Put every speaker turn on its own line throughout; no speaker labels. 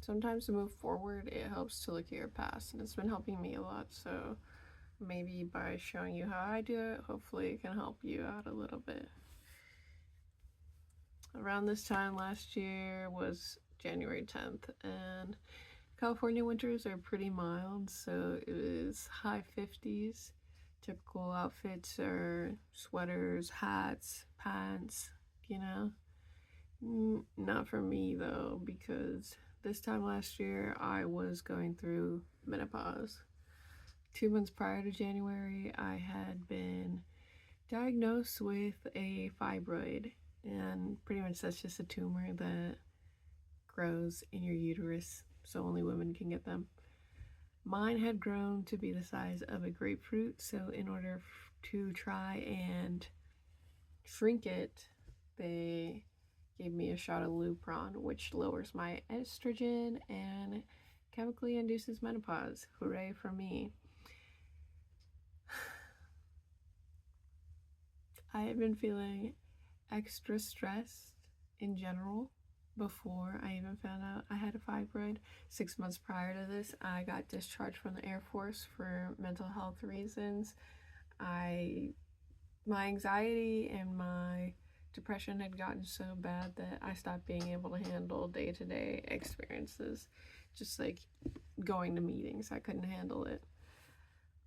sometimes to move forward, it helps to look at your past, and it's been helping me a lot. So maybe by showing you how I do it, hopefully it can help you out a little bit. Around this time last year was January 10th, and California winters are pretty mild, so it was high 50s. Typical outfits are sweaters, hats, pants, you know. Not for me though, because this time last year I was going through menopause. 2 months prior to January, I had been diagnosed with a fibroid, and pretty much that's just a tumor that grows in your uterus, so only women can get them. Mine had grown to be the size of a grapefruit, so in order to try and shrink it, they gave me a shot of Lupron, which lowers my estrogen and chemically induces menopause. Hooray for me. I have been feeling extra stressed in general before I even found out I had a fibroid. 6 months prior to this, I got discharged from the Air Force for mental health reasons. My anxiety and my depression had gotten so bad that I stopped being able to handle day-to-day experiences, just like going to meetings. I couldn't handle it.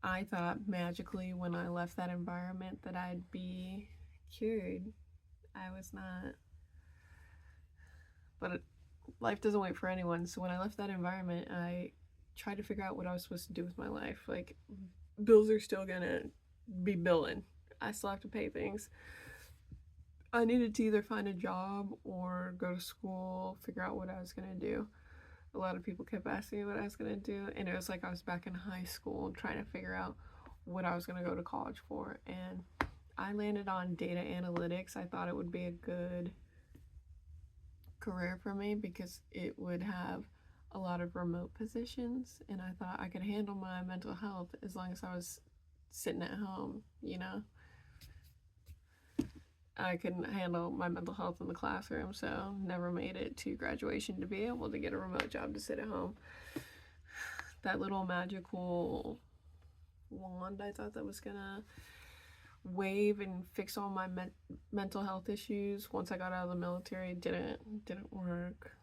I thought magically when I left that environment that I'd be cured. I was not. But life doesn't wait for anyone. So when I left that environment, I tried to figure out what I was supposed to do with my life. Like, bills are still gonna be billing. I still have to pay things. I needed to either find a job or go to school, figure out what I was gonna do. A lot of people kept asking me what I was gonna do, and it was like I was back in high school trying to figure out what I was gonna go to college for. And I landed on data analytics. I thought it would be a good career for me because it would have a lot of remote positions, and I thought I could handle my mental health as long as I was sitting at home, you know? I couldn't handle my mental health in the classroom, so never made it to graduation to be able to get a remote job to sit at home. That little magical wand I thought that was gonna wave and fix all my mental health issues once I got out of the military didn't work.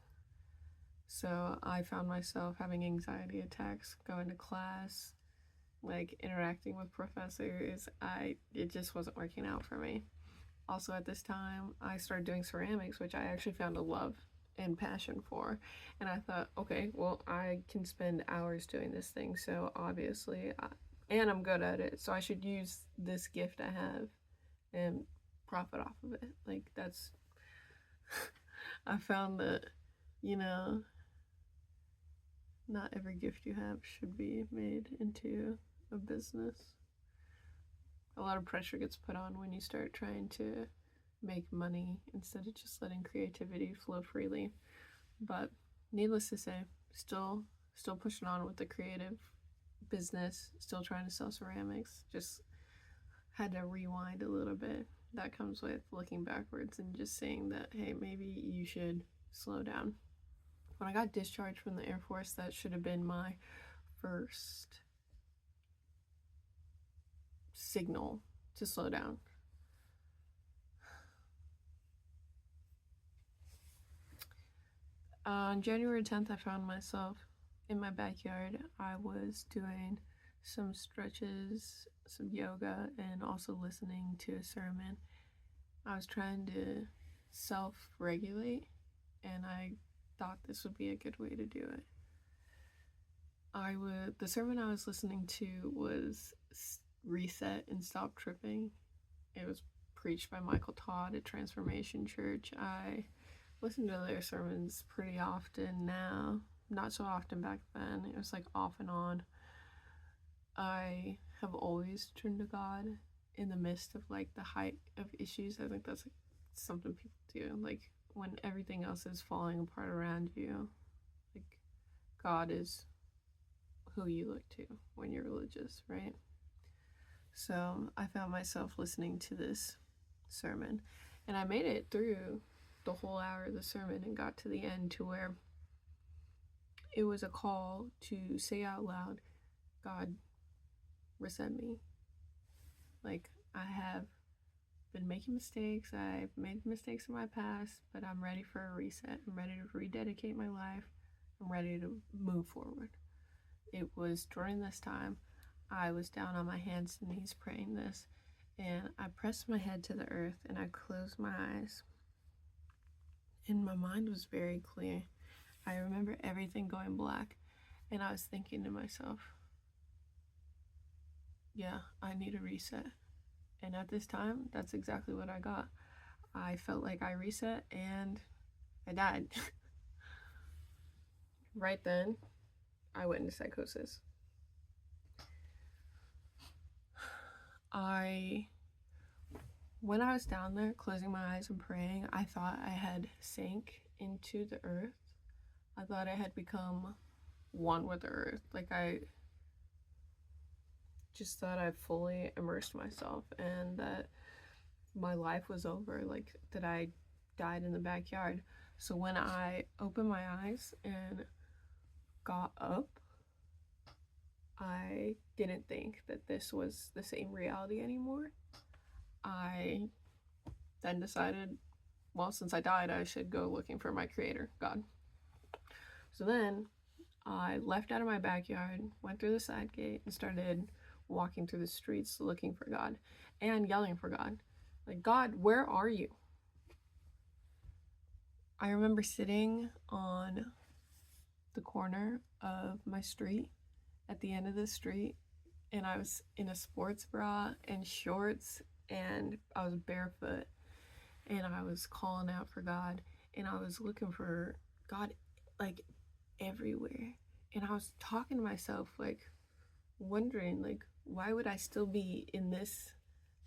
So I found myself having anxiety attacks going to class, like interacting with professors. It just wasn't working out for me. Also at this time, I started doing ceramics, which I actually found a love and passion for. And I thought, okay, well, I can spend hours doing this thing, so obviously, and I'm good at it, so I should use this gift I have and profit off of it. Like, that's, I found that, you know, not every gift you have should be made into a business. A lot of pressure gets put on when you start trying to make money instead of just letting creativity flow freely. But needless to say, still pushing on with the creative business, still trying to sell ceramics. Just had to rewind a little bit. That comes with looking backwards and just saying that, hey, maybe you should slow down. When I got discharged from the Air Force, that should have been my first signal to slow down. On January 10th, I found myself in my backyard. I was doing some stretches, some yoga, and also listening to a sermon. I was trying to self-regulate, and I thought this would be a good way to do it. The sermon I was listening to was Reset and Stop Tripping. It was preached by Michael Todd at Transformation Church. I listen to their sermons pretty often now, not so often back then. It was like off and on. I have always turned to God in the midst of like the height of issues. I think that's like something people do, like when everything else is falling apart around you, like God is who you look to when you're religious, right? So I found myself listening to this sermon, and I made it through the whole hour of the sermon and got to the end to where it was a call to say out loud, God, reset me. Like, I have been making mistakes. I've made mistakes in my past, but I'm ready for a reset. I'm ready to rededicate my life. I'm ready to move forward. It was during this time I was down on my hands and knees praying this, and I pressed my head to the earth and I closed my eyes. And my mind was very clear. I remember everything going black, and I was thinking to myself, yeah, I need a reset. And at this time, that's exactly what I got. I felt like I reset and I died. Right then, I went into psychosis. When I was down there closing my eyes and praying, I thought I had sank into the earth. I thought I had become one with the earth. Like, I just thought I fully immersed myself and that my life was over, like that I died in the backyard. So when I opened my eyes and got up, I didn't think that this was the same reality anymore. I then decided, well, since I died, I should go looking for my creator, God. So then I left out of my backyard, went through the side gate, and started walking through the streets looking for God and yelling for God. Like, God, where are you? I remember sitting on the corner of my street at the end of the street, and I was in a sports bra and shorts, and I was barefoot, and I was calling out for God, and I was looking for God like everywhere. And I was talking to myself, like wondering, like, why would I still be in this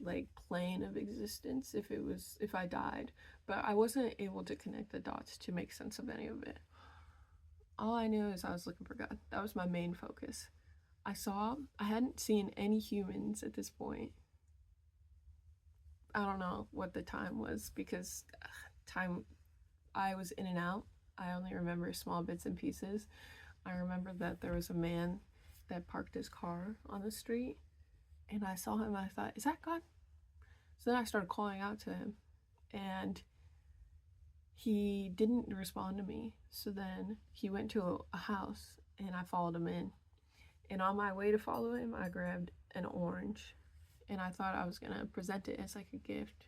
like plane of existence if I died? But I wasn't able to connect the dots to make sense of any of it. All I knew is I was looking for God. That was my main focus. I hadn't seen any humans at this point. I don't know what the time was because time, I was in and out. I only remember small bits and pieces. I remember that there was a man that parked his car on the street, and I saw him and I thought, is that God? So then I started calling out to him, and he didn't respond to me. So then he went to a house, and I followed him in. And on my way to follow him, I grabbed an orange, and I thought I was gonna present it as like a gift.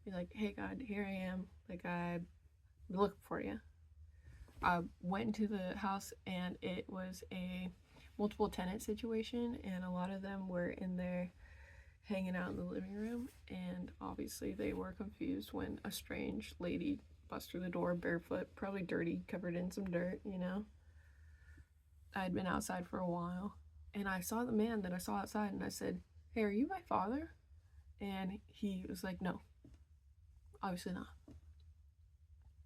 Be like, hey God, here I am. Like, I'm looking for you. I went into the house, and it was a multiple tenant situation, and a lot of them were in there hanging out in the living room, and obviously they were confused when a strange lady bust through the door barefoot, probably dirty, covered in some dirt, you know. I had been outside for a while, and I saw the man that I saw outside, and I said, hey, are you my father? And he was like, no, obviously not.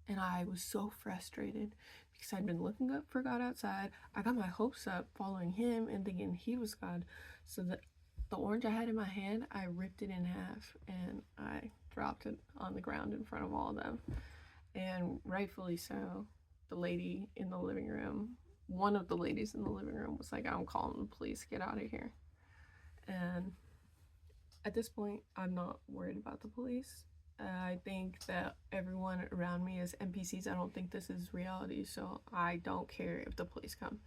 And I was so frustrated because I'd been looking up for God outside. I got my hopes up following him and thinking he was God. So the orange I had in my hand, I ripped it in half and I dropped it on the ground in front of all of them. And rightfully so, the lady in the living room, one of the ladies in the living room was like, I'm calling the police, get out of here. And at this point, I'm not worried about the police. I think that everyone around me is NPCs. I don't think this is reality, so I don't care if the police come.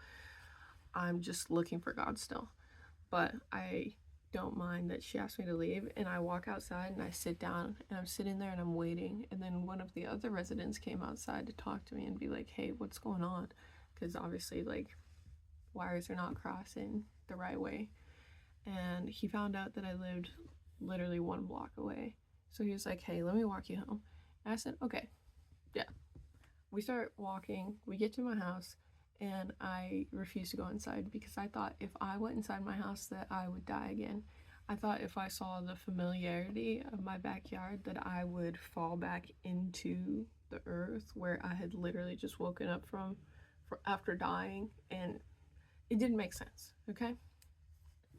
I'm just looking for God still. But I don't mind that she asked me to leave, and I walk outside and I sit down, and I'm sitting there and I'm waiting, and then one of the other residents came outside to talk to me and be like, hey, what's going on? Because obviously, like, wires are not crossing the right way. And he found out that I lived literally 1 block away. So he was like, hey, let me walk you home. And I said, okay, yeah. We start walking, we get to my house, and I refused to go inside because I thought if I went inside my house that I would die again. I thought if I saw the familiarity of my backyard that I would fall back into the earth where I had literally just woken up from after dying, and it didn't make sense, okay?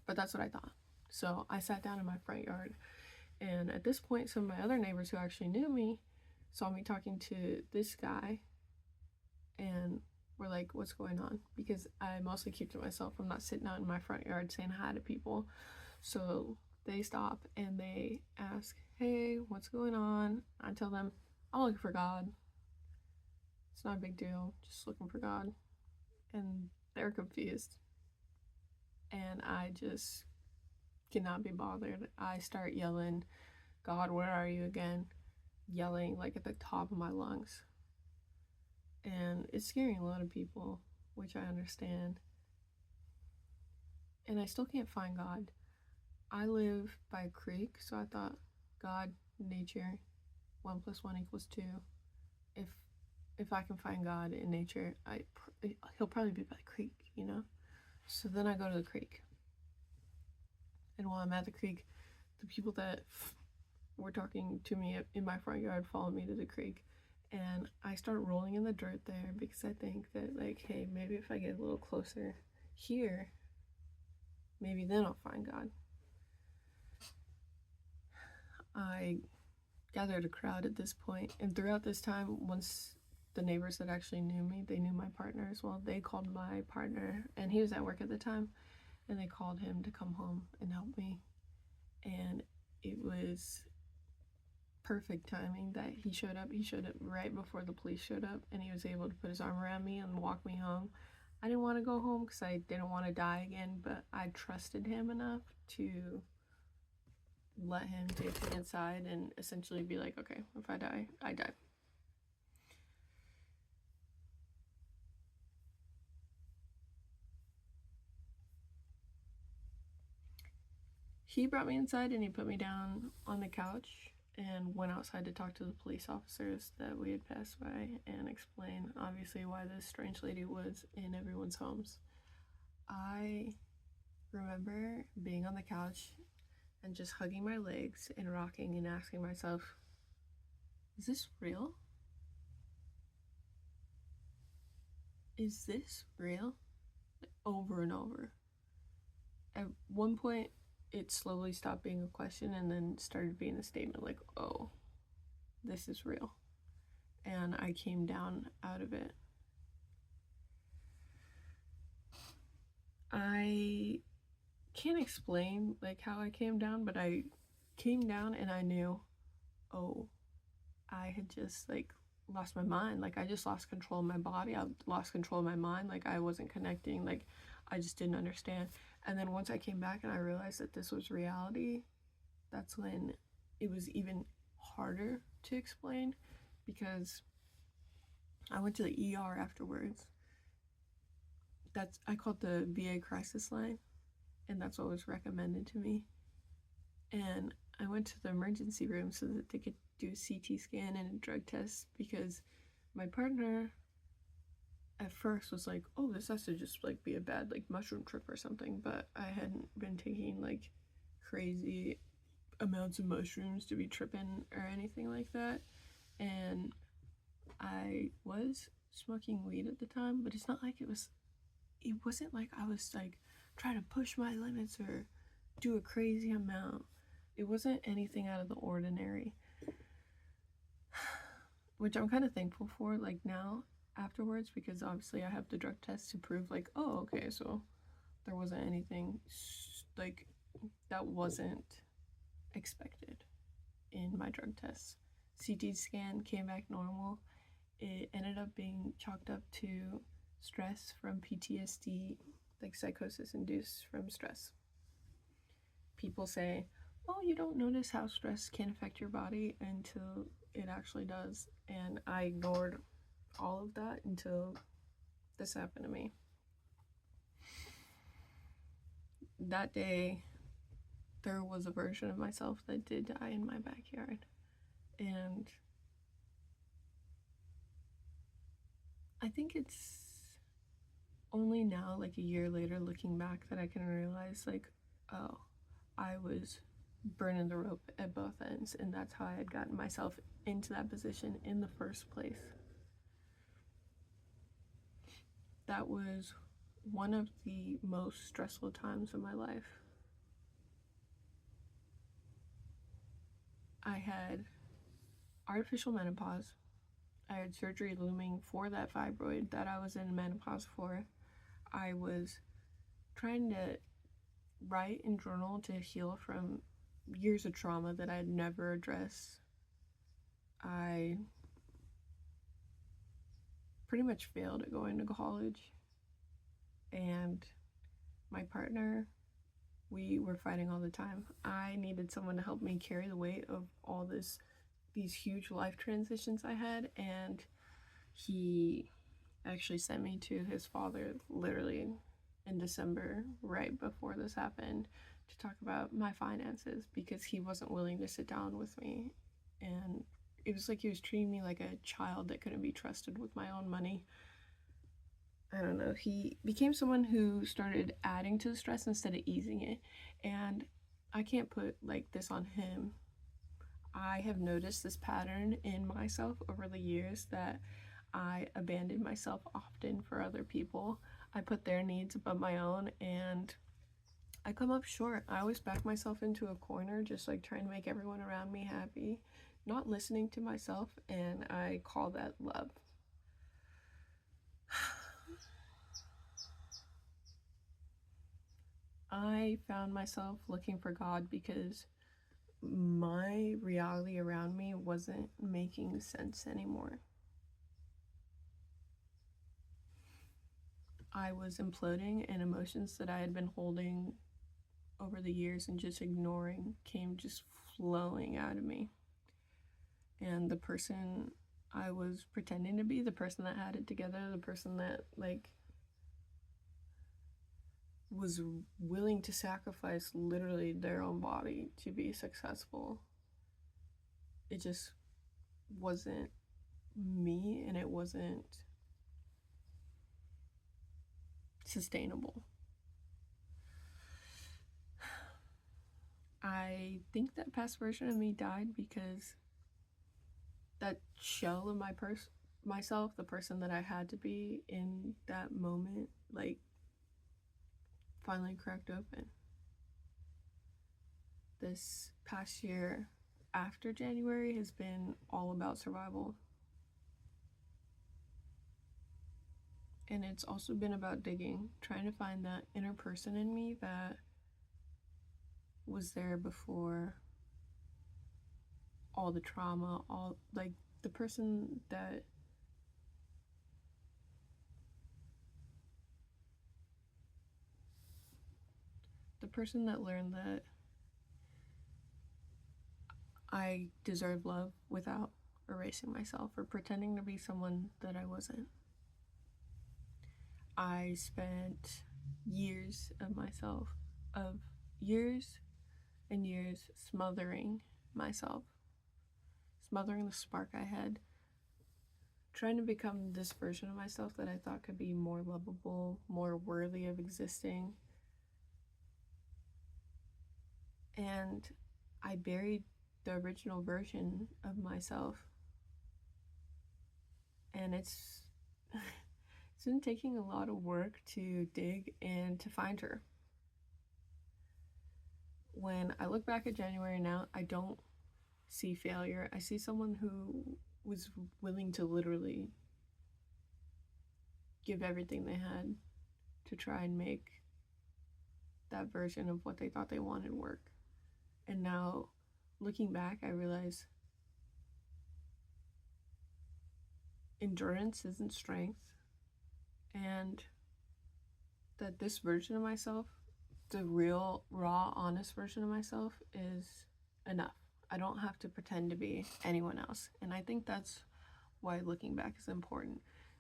But that's what I thought. So I sat down in my front yard, and at this point, some of my other neighbors who actually knew me saw me talking to this guy and were were like, what's going on? Because I mostly keep to myself. I'm not sitting out in my front yard saying hi to people. So they stop and they ask, hey, what's going on? I tell them, I'm looking for God. It's not a big deal, just looking for God. And they're confused. And I just cannot be bothered. I start yelling, God, where are you again? Yelling like at the top of my lungs. And it's scaring a lot of people, which I understand. And I still can't find God. I live by a creek, so I thought God, nature, 1 + 1 = 2. If I can find God in nature, he'll probably be by the creek, you know? So then I go to the creek. And while I'm at the creek, the people that were talking to me in my front yard follow me to the creek. And I start rolling in the dirt there because I think that, like, hey, maybe if I get a little closer here, maybe then I'll find God. I gathered a crowd at this point, and throughout this time, once the neighbors that actually knew me, they knew my partner as well. They called my partner, and he was at work at the time, and they called him to come home and help me. And it was perfect timing that he showed up. He showed up right before the police showed up, and he was able to put his arm around me and walk me home. I didn't want to go home because I didn't want to die again, but I trusted him enough to let him take me inside and essentially be like, okay, if I die, I die. He brought me inside and he put me down on the couch and went outside to talk to the police officers that we had passed by and explain, obviously, why this strange lady was in everyone's homes. I remember being on the couch and just hugging my legs and rocking and asking myself, is this real? Is this real? Over and over. At one point, it slowly stopped being a question and then started being a statement like, oh, this is real. And I came down out of it. I can't explain like how I came down, but I came down and I knew, oh, I had just like lost my mind. Like I just lost control of my body. I lost control of my mind. Like I wasn't connecting. Like I just didn't understand. And then once I came back and I realized that this was reality, that's when it was even harder to explain, because I went to the ER afterwards. I called the VA crisis line, and that's what was recommended to me. And I went to the emergency room so that they could do a CT scan and a drug test, because my partner at first was like, oh, this has to just like be a bad like mushroom trip or something, but I hadn't been taking like crazy amounts of mushrooms to be tripping or anything like that. And I was smoking weed at the time, but it's not like it wasn't like I was like trying to push my limits or do a crazy amount. It wasn't anything out of the ordinary, which I'm kind of thankful for like now afterwards, because obviously I have the drug test to prove like, oh, okay, so there wasn't anything like that wasn't expected in my drug tests. CT scan came back normal. It ended up being chalked up to stress from PTSD, like psychosis induced from stress. People say, oh, you don't notice how stress can affect your body until it actually does. And I ignored all of that until this happened to me. That day, there was a version of myself that did die in my backyard. And I think it's only now, like a year later, looking back, that I can realize, like, oh, I was burning the rope at both ends, and that's how I had gotten myself into that position in the first place. That was one of the most stressful times of my life. I had artificial menopause. I had surgery looming for that fibroid that I was in menopause for. I was trying to write and journal to heal from years of trauma that I'd never addressed. I pretty much failed at going to college, and my partner, we were fighting all the time. I needed someone to help me carry the weight of all these huge life transitions I had, and he actually sent me to his father literally in December, right before this happened, to talk about my finances because he wasn't willing to sit down with me. And it was like he was treating me like a child that couldn't be trusted with my own money. I don't know. He became someone who started adding to the stress instead of easing it. And I can't put like this on him. I have noticed this pattern in myself over the years that I abandon myself often for other people. I put their needs above my own, and I come up short. I always back myself into a corner, just like trying to make everyone around me happy, not listening to myself, and I call that love. I found myself looking for God because my reality around me wasn't making sense anymore. I was imploding, and emotions that I had been holding over the years and just ignoring came just flowing out of me. And the person I was pretending to be, the person that had it together, the person that like was willing to sacrifice literally their own body to be successful, it just wasn't me, and it wasn't sustainable. I think that past version of me died because that shell of myself, the person that I had to be in that moment, like finally cracked open. This past year after January has been all about survival. And it's also been about digging, trying to find that inner person in me that was there before all the trauma, all like the person that learned that I deserve love without erasing myself or pretending to be someone that I wasn't. I spent years of years and years smothering myself, smothering the spark I had, trying to become this version of myself that I thought could be more lovable, more worthy of existing. And I buried the original version of myself. And it's been taking a lot of work to dig and to find her. When I look back at January now, I don't see failure. I see someone who was willing to literally give everything they had to try and make that version of what they thought they wanted work. And now, looking back, I realize endurance isn't strength, and that this version of myself, the real, raw, honest version of myself, is enough. I don't have to pretend to be anyone else. And I think that's why looking back is important.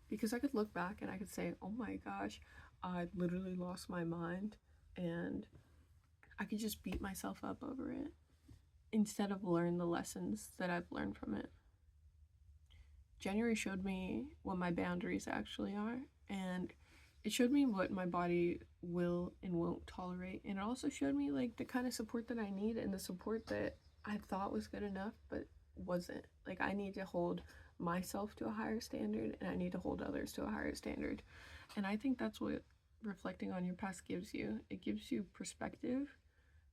Because I could look back and I could say, oh my gosh, I literally lost my mind, and I could just beat myself up over it instead of learn the lessons that I've learned from it. January showed me what my boundaries actually are, and it showed me what my body will and won't tolerate. And it also showed me like the kind of support that I need and the support that I thought was good enough but wasn't. Like I need to hold myself to a higher standard, and I need to hold others to a higher standard. And I think that's what reflecting on your past gives you. It gives you perspective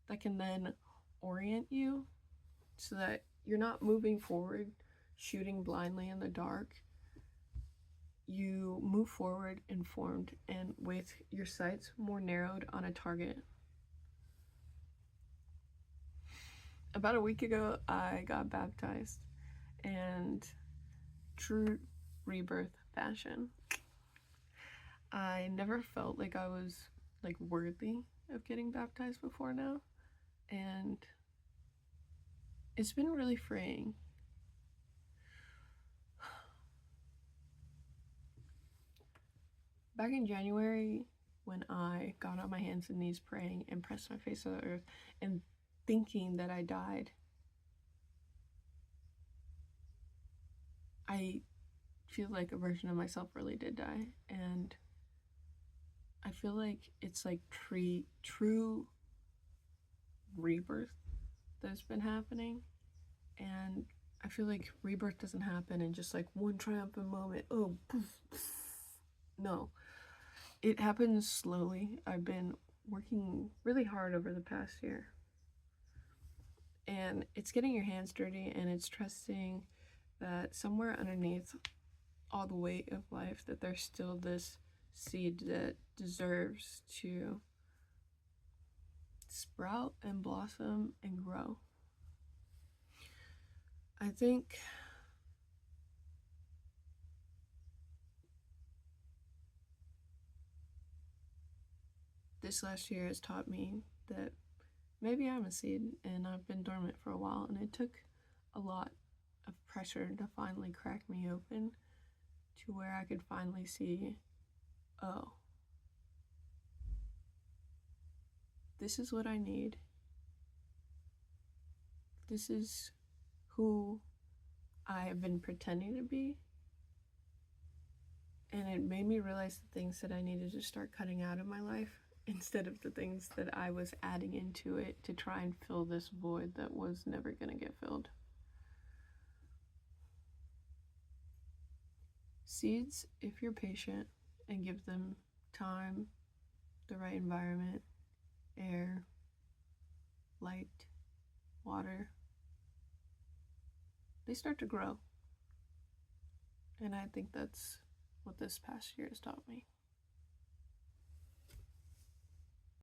that can then orient you so that you're not moving forward shooting blindly in the dark. You move forward informed and with your sights more narrowed on a target. About a week ago, I got baptized, and true rebirth fashion. I never felt like I was like worthy of getting baptized before now, and it's been really freeing. Back in January, when I got on my hands and knees praying and pressed my face to the earth and thinking that I died, I feel like a version of myself really did die. And I feel like it's like true rebirth that's been happening. And I feel like rebirth doesn't happen in just like one triumphant moment. Oh, poof, poof. No. It happens slowly. I've been working really hard over the past year. And it's getting your hands dirty, and it's trusting that somewhere underneath all the weight of life that there's still this seed that deserves to sprout and blossom and grow. I think this last year has taught me that maybe I'm a seed and I've been dormant for a while, and it took a lot of pressure to finally crack me open to where I could finally see, oh, this is what I need. This is who I have been pretending to be. And it made me realize the things that I needed to start cutting out of my life instead of the things that I was adding into it to try and fill this void that was never going to get filled. Seeds, if you're patient and give them time, the right environment, air, light, water, they start to grow. And I think that's what this past year has taught me.